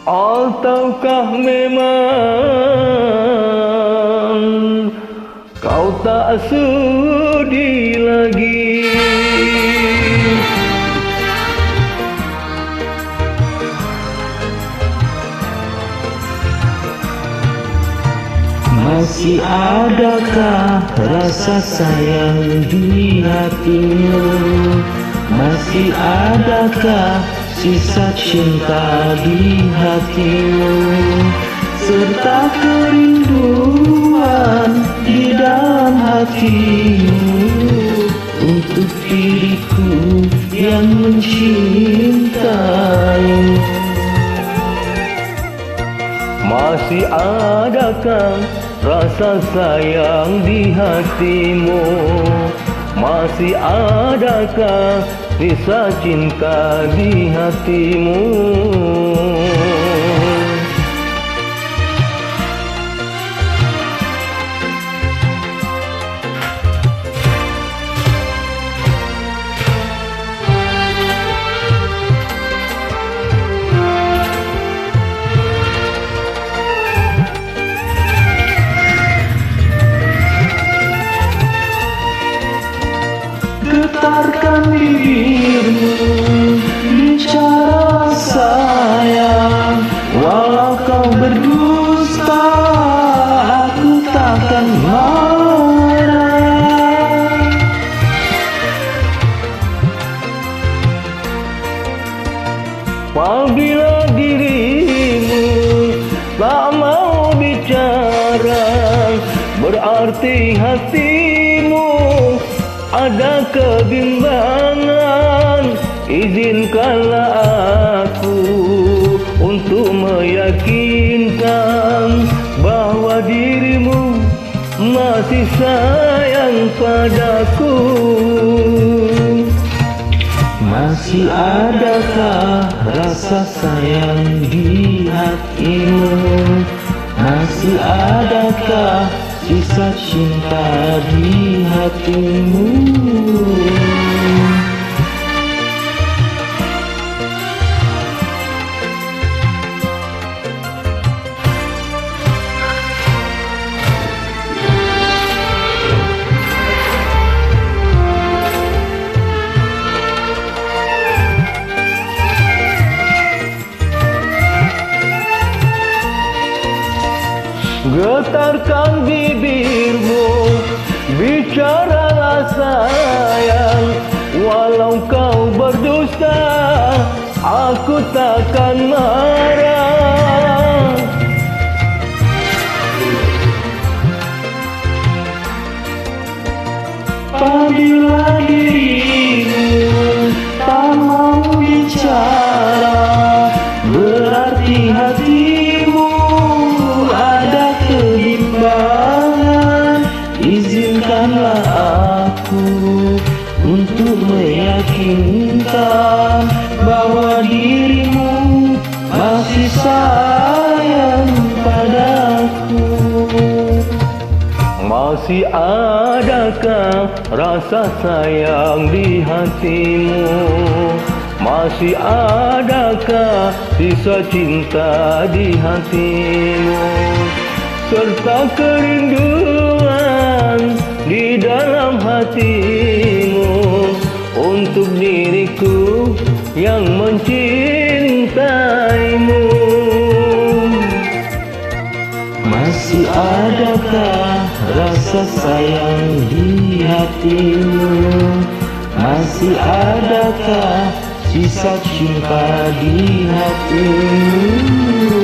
Ataukah memang kau tak sudi lagi? Masih adakah rasa sayang di hatimu? Masih adakah sisa cinta di hatimu? Serta kerinduan di dalam hatimu untuk diriku yang mencintaimu. Masih adakah rasa sayang di hatimu? Masih adakah sisa cinta di hatimu? Getarkan bibirmu, bicara sayang. Walau kau berdusta, aku takkan marah. Apabila dirimu tak mau bicara, berarti hatimu ada kebimbangan. Izinkanlah aku untuk meyakinkan bahwa dirimu masih sayang padaku. Masih adakah rasa sayang di hatimu? Masih adakah sisa cinta di hatimu? Getarkan bibirmu, bicaralah sayang. Walau kau berdusta, aku takkan marah. Apabila dirimu tak mau bicara, berarti hatimu ada kebimbangan. Izinkanlah aku untuk meyakinkan bahwa dirimu masih sayang padaku. Masih adakah rasa sayang di hatimu? Masih adakah sisa cinta di hatimu? Serta kerinduan di dalam hatimu untuk diriku yang mencintaimu. Masih adakah rasa sayang di hatimu? Masih adakah sisa cinta di hatimu?